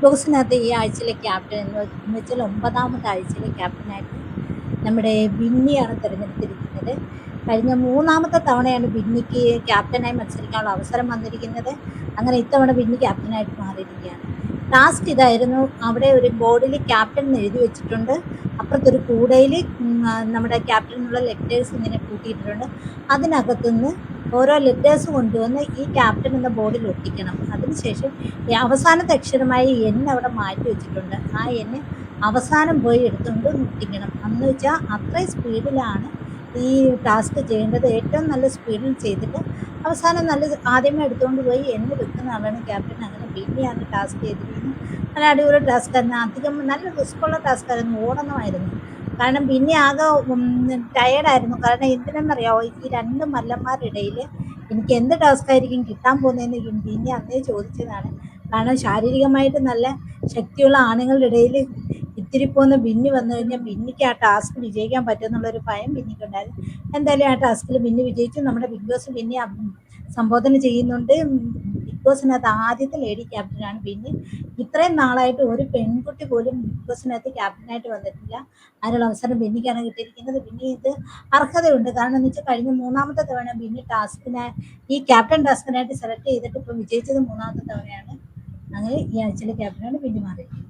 Big ബോസിനകത്ത് ഈ ആഴ്ചയിലെ captain എന്ന് വെച്ചാൽ 9ാമത്തെ ആഴ്ചയിലെ ക്യാപ്റ്റനായിട്ട് നമ്മുടെ ബിന്നിയാണ് തിരഞ്ഞെടുത്തിരിക്കുന്നത്. കഴിഞ്ഞ 3ാമത്തെ തവണയാണ് ബിന്നിക്ക് ക്യാപ്റ്റനായി മത്സരിക്കാനുള്ള അവസരം വന്നിരിക്കുന്നത്. അങ്ങനെ ഇത്തവണ ബിന്നി ക്യാപ്റ്റനായിട്ട് മാറിയിരിക്കുകയാണ്. ടാസ്ക് ഇതായിരുന്നു. അവിടെ ഒരു ബോർഡിൽ ക്യാപ്റ്റൻ എന്ന് എഴുതി വെച്ചിട്ടുണ്ട്. അപ്പുറത്തൊരു കൂടയിൽ നമ്മുടെ ക്യാപ്റ്റൻ എന്നുള്ള ലെറ്റേഴ്സ് ഇങ്ങനെ കൂട്ടിയിട്ടുണ്ട്. അതിനകത്തുനിന്ന് ഓരോ ലെറ്റേഴ്സ് കൊണ്ടുവന്ന് ഈ ക്യാപ്റ്റൻ എന്ന ബോർഡിൽ ഒട്ടിക്കണം. അതിനുശേഷം ഈ അവസാനത്തെ അക്ഷരമായി എൻ അവിടെ മാറ്റി വെച്ചിട്ടുണ്ട്. ആ എൻ അവസാനം പോയി എടുത്തുകൊണ്ട് ഒട്ടിക്കണം. എന്ന് വെച്ചാൽ അത്രയും സ്പീഡിലാണ് ഈ ടാസ്ക് ചെയ്യേണ്ടത്. ഏറ്റവും നല്ല സ്പീഡിൽ ചെയ്തിട്ട് അവസാനം നല്ല ആദ്യമേ എടുത്തുകൊണ്ട് പോയി എന്നെ വെക്കുന്ന ആളാണ് ക്യാപ്റ്റൻ. അങ്ങനെ ബിന്നിയാണ് ടാസ്ക് ചെയ്തിരിക്കുന്നത്. നല്ല അടിപൊളി ടാസ്ക് ആയിരുന്നു. അധികം നല്ല റിസ്ക്കുള്ള ടാസ്ക് ആയിരുന്നു. ഓടണമായിരുന്നു. കാരണം ബിന്നി ആകെ ടയേർഡായിരുന്നു. കാരണം എന്തിനെന്നറിയാമോ, ഈ രണ്ട് മല്ലന്മാരുടെ ഇടയിൽ എനിക്ക് എന്ത് ടാസ്ക് ആയിരിക്കും കിട്ടാൻ പോകുന്നതെന്ന് ബിന്നി അന്നേ ചോദിച്ചതാണ്. കാരണം ശാരീരികമായിട്ട് നല്ല ശക്തിയുള്ള ആണുങ്ങളുടെ ഇടയിൽ ഇത്തിരി പോകുന്ന ബിന്നി വന്നു കഴിഞ്ഞാൽ ബിന്നിക്ക് ആ ടാസ്ക് വിജയിക്കാൻ പറ്റുമെന്നുള്ളൊരു ഭയം ബിന്നിക്കുണ്ടായിരുന്നു. എന്തായാലും ആ ടാസ്കിൽ ബിന്നി വിജയിച്ചു. നമ്മുടെ ബിഗ് ബോസ് ബിന്നി സംബോധന ചെയ്യുന്നുണ്ട്. ബിഗ് ബോസിനകത്ത് ആദ്യത്തെ ലേഡി ക്യാപ്റ്റനാണ് ബിന്നി. ഇത്രയും നാളായിട്ട് ഒരു പെൺകുട്ടി പോലും ബിഗ് ബോസിനകത്ത് ക്യാപ്റ്റനായിട്ട് വന്നിട്ടില്ല. അതിനുള്ള അവസരം ബിന്നിക്കാണ് കിട്ടിയിരിക്കുന്നത്. ബിന്നി ഇത് അർഹതയുണ്ട്. കാരണം എന്ന് വെച്ചാൽ കഴിഞ്ഞ 3ാമത്തെ തവണ ബിന്നി ഈ ക്യാപ്റ്റൻ ടാസ്കിനായിട്ട് സെലക്ട് ചെയ്തിട്ട് ഇപ്പം വിജയിച്ചത് 3ാമത്തെ തവണയാണ്. അങ്ങനെ ഈ ആഴ്ചയിലെ ക്യാപ്റ്റനാണ് ബിന്നി മാറിയിരിക്കുന്നത്.